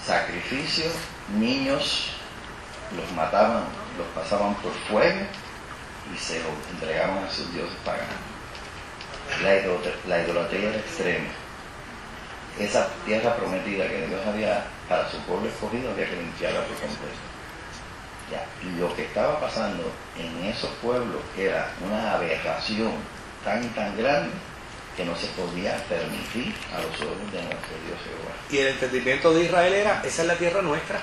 sacrificios, niños los mataban, los pasaban por fuego y se los entregaban a sus dioses paganos. La idolatría era extrema. Esa tierra prometida que Dios había para su pueblo escogido había que limpiarla por completo. Ya, lo que estaba pasando en esos pueblos era una aberración tan grande que no se podía permitir a los ojos de nuestro Dios Jehová. Y el entendimiento de Israel era, esa es la tierra nuestra.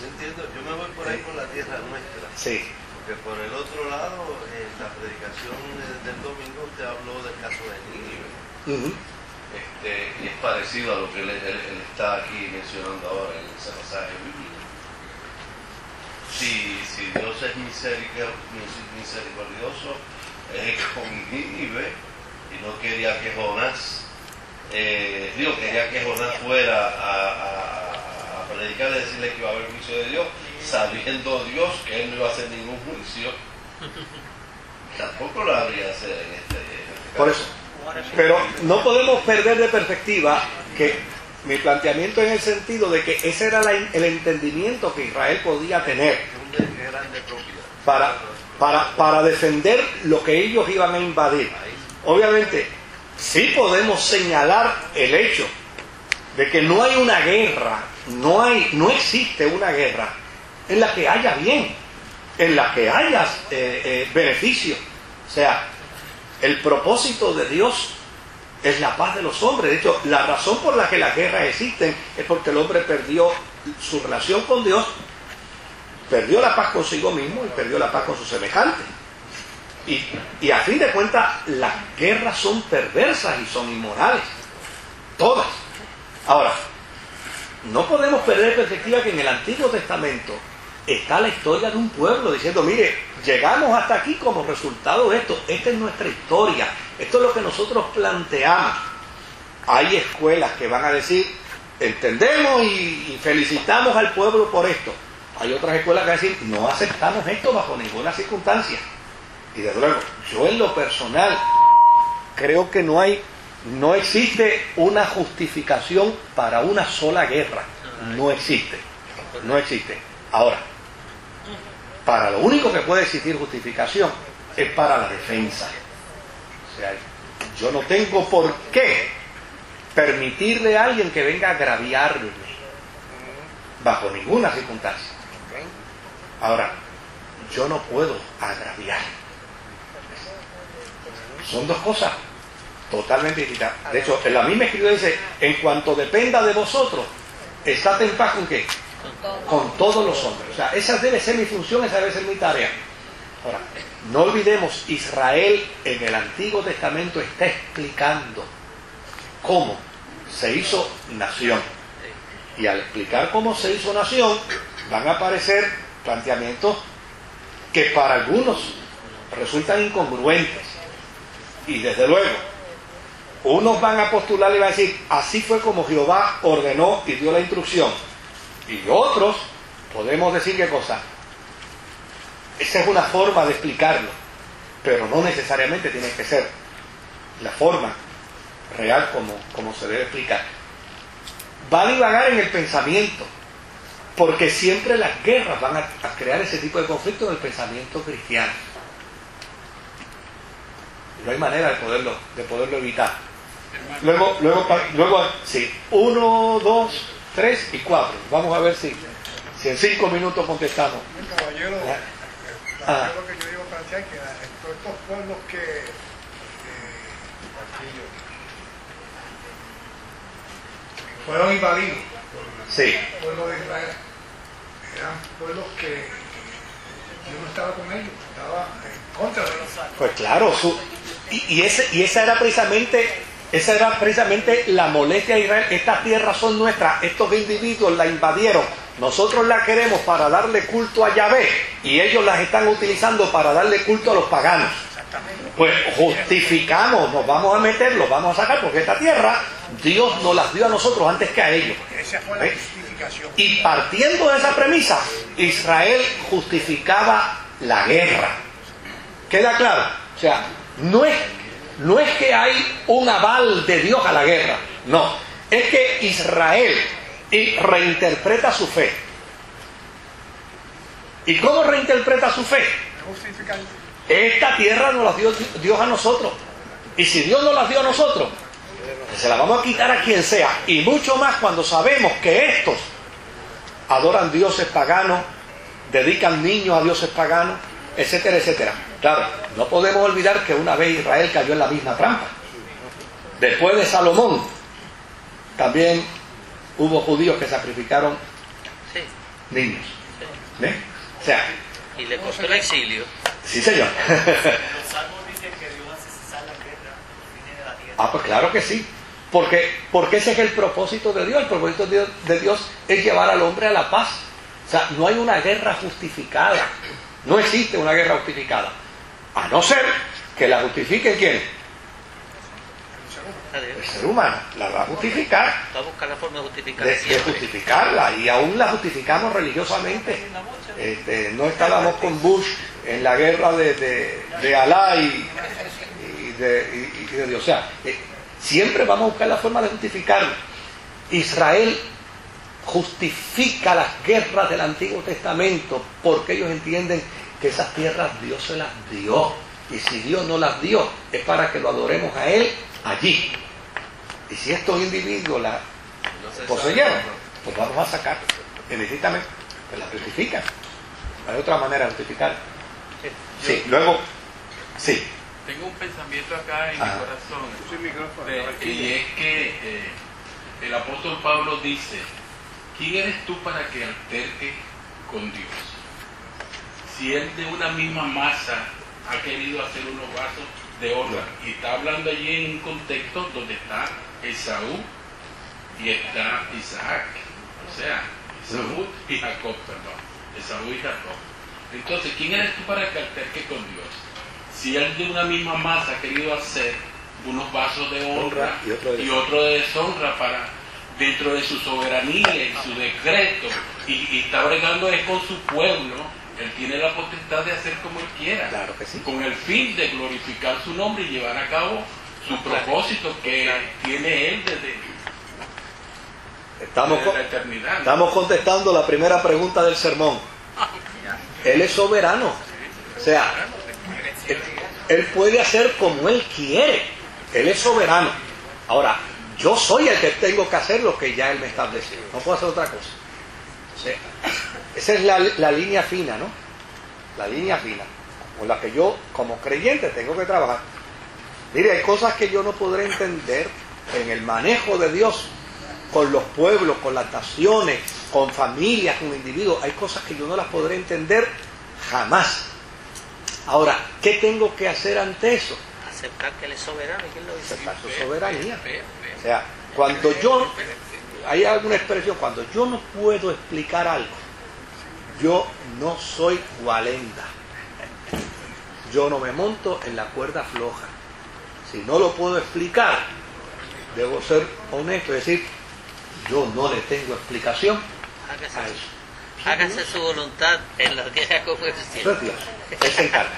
Yo entiendo, yo me voy por ahí por la tierra nuestra. Sí. Porque por el otro lado, la predicación del domingo te habló del caso de Nínive. Y es parecido a lo que él está aquí mencionando ahora en ese pasaje bíblico. Si Dios es misericordioso con Nínive y no quería que Jonás quería que Jonás fuera a predicar y decirle que iba a haber juicio de Dios, sabiendo Dios que él no iba a hacer ningún juicio, tampoco lo habría de hacer en este caso. Por eso. Pero no podemos perder de perspectiva que mi planteamiento en el sentido de que ese era el entendimiento que Israel podía tener para defender lo que ellos iban a invadir. Obviamente, sí podemos señalar el hecho de que no hay una guerra, no existe una guerra en la que haya bien, en la que haya beneficio. O sea, el propósito de Dios es la paz de los hombres. De hecho, la razón por la que las guerras existen es porque el hombre perdió su relación con Dios, perdió la paz consigo mismo y perdió la paz con sus semejantes. Y a fin de cuentas, las guerras son perversas y son inmorales. Todas. Ahora, no podemos perder de perspectiva que en el Antiguo Testamento está la historia de un pueblo diciendo, mire, llegamos hasta aquí como resultado de esto. Esta es nuestra historia. Esto es lo que nosotros planteamos. Hay escuelas que van a decir, entendemos y felicitamos al pueblo por esto. Hay otras escuelas que van a decir, no aceptamos esto bajo ninguna circunstancia. Y desde luego, yo en lo personal creo que no existe una justificación para una sola guerra. No existe. Ahora, para lo único que puede existir justificación es para la defensa. O sea, yo no tengo por qué permitirle a alguien que venga a agraviarme bajo ninguna circunstancia. Ahora, yo no puedo agraviar. Son dos cosas totalmente distintas. De hecho, en la misma escritura dice, en cuanto dependa de vosotros, estad en paz ¿con qué? Con todos los hombres. O sea, esa debe ser mi función, esa debe ser mi tarea. Ahora, no olvidemos, Israel en el Antiguo Testamento está explicando cómo se hizo nación. Y al explicar cómo se hizo nación, van a aparecer planteamientos que para algunos resultan incongruentes. Y desde luego, unos van a postular y van a decir, así fue como Jehová ordenó y dio la instrucción. Y otros podemos decir qué cosa. Esa es una forma de explicarlo, pero no necesariamente tiene que ser la forma real como se debe explicar. Va a divagar en el pensamiento, porque siempre las guerras van a crear ese tipo de conflicto en el pensamiento cristiano. No hay manera de poderlo evitar. Luego, sí, 1, 2, 3 y 4. Vamos a ver si en 5 minutos contestamos. Caballero, lo que yo digo plantear que todos estos pueblos que fueron invadidos por el pueblo de Israel, eran pueblos que yo no estaba con ellos, estaba en contra de ellos. Pues claro, esa era precisamente la molestia de Israel. Estas tierras son nuestras, estos individuos la invadieron, nosotros la queremos para darle culto a Yahvé y ellos las están utilizando para darle culto a los paganos. Pues justificamos, nos vamos a meter, los vamos a sacar, porque esta tierra Dios nos las dio a nosotros antes que a ellos. Esa fue la justificación. Y partiendo de esa premisa, Israel justificaba la guerra. ¿Queda claro? O sea, no es que hay un aval de Dios a la guerra, no, es que Israel y reinterpreta su fe. ¿Y cómo reinterpreta su fe? Esta tierra nos la dio Dios a nosotros. Y si Dios nos la dio a nosotros, se la vamos a quitar a quien sea. Y mucho más cuando sabemos que estos adoran dioses paganos, dedican niños a dioses paganos, etcétera, etcétera. Claro, no podemos olvidar que una vez Israel cayó en la misma trampa. Después de Salomón, también hubo judíos que sacrificaron niños. ¿Ven? O sea, y le costó el exilio. Sí, señor. Los salmos dicen que Dios hace cesar la guerra por fines de la tierra. Ah, pues claro que sí. Porque ese es el propósito de Dios. El propósito de Dios es llevar al hombre a la paz. O sea, no hay una guerra justificada. No existe una guerra justificada. A no ser que la justifique ¿quién? El ser humano. La va a justificar. Va a buscar la forma de justificar. De justificarla. Y aún la justificamos religiosamente. No estábamos con Bush en la guerra de Alá y de Dios. O sea, siempre vamos a buscar la forma de justificarlo. Israel justifica las guerras del Antiguo Testamento porque ellos entienden que esas tierras Dios se las dio. Y si Dios no las dio, es para que lo adoremos a Él allí. Y si estos individuos la poseyeron, pues vamos a sacar inmediatamente, pues la justifican. No hay otra manera de justificar. Sí, luego, sí. Tengo un pensamiento acá en mi corazón, y es que el apóstol Pablo dice: ¿quién eres tú para que alterques con Dios? Si él de una misma masa ha querido hacer unos vasos de oro, y está hablando allí en un contexto donde está Esaú y está Isaac, o sea, Esaú y Jacob, perdón, Esaú y Jacob. Entonces, ¿quién eres tú para que alterques con Dios? Si él de una misma masa ha querido hacer unos vasos de honra y otro de deshonra para dentro de su soberanía y su decreto, y está bregando es con su pueblo, él tiene la potestad de hacer como él quiera, claro que sí, con el fin de glorificar su nombre y llevar a cabo su propósito que tiene él desde la eternidad. Estamos contestando la primera pregunta del sermón. Él es soberano. O sea, él puede hacer como él quiere. Él es soberano. Ahora, yo soy el que tengo que hacer lo que ya él me estableció. No puedo hacer otra cosa. O sea, esa es la línea fina, ¿no? La línea fina con la que yo, como creyente, tengo que trabajar. Mire, hay cosas que yo no podré entender en el manejo de Dios con los pueblos, con las naciones, con familias, con individuos. Hay cosas que yo no las podré entender jamás. Ahora, ¿qué tengo que hacer ante eso? Aceptar que él es soberano y que él lo dice. Aceptar su soberanía. O sea, cuando yo, hay alguna expresión, cuando yo no puedo explicar algo, yo no soy Walenda. Yo no me monto en la cuerda floja. Si no lo puedo explicar, debo ser honesto y decir, yo no le tengo explicación a eso. Hágase su voluntad en lo que haga como él Eso es Dios. Él se encarga.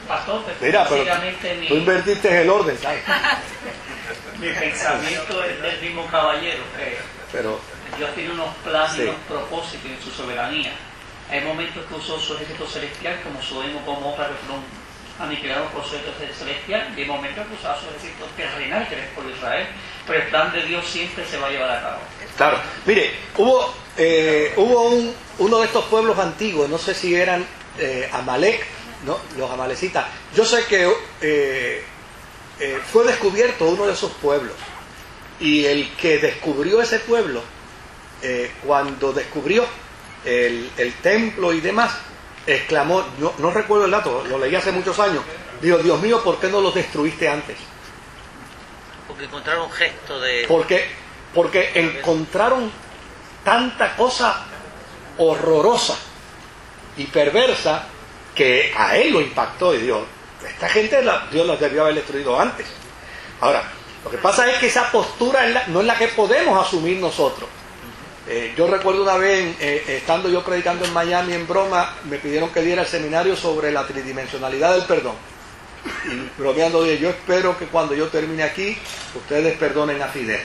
Pastor, Mira, pero tú invertiste el orden, ¿sabes? Mi pensamiento es del mismo caballero. Pero Dios tiene unos planes y sí, unos propósitos en su soberanía. Hay momentos que usó su ejército celestial como Sodoma como Gomorra, que fueron aniquilados por su ejército celestial, y hay momentos que usaba su ejército terrenal, que es por Israel. Pero el plan de Dios siempre se va a llevar a cabo. claro, mire, hubo uno de estos pueblos antiguos, no sé si eran Amalek, ¿no? Los amalecitas. Yo sé que fue descubierto uno de esos pueblos, y el que descubrió ese pueblo, cuando descubrió el templo y demás, exclamó, no recuerdo el dato, lo leí hace muchos años, dijo: Dios mío, ¿por qué no los destruiste antes? Porque encontraron un gesto de... Porque encontraron tanta cosa horrorosa y perversa que a él lo impactó y dijo: esta gente Dios los debió haber destruido antes. Ahora, lo que pasa es que esa postura no es la que podemos asumir nosotros. Yo recuerdo una vez, estando yo predicando en Miami, en broma, me pidieron que diera el seminario sobre la tridimensionalidad del perdón. Y bromeando dije: yo espero que cuando yo termine aquí, ustedes perdonen a Fidel.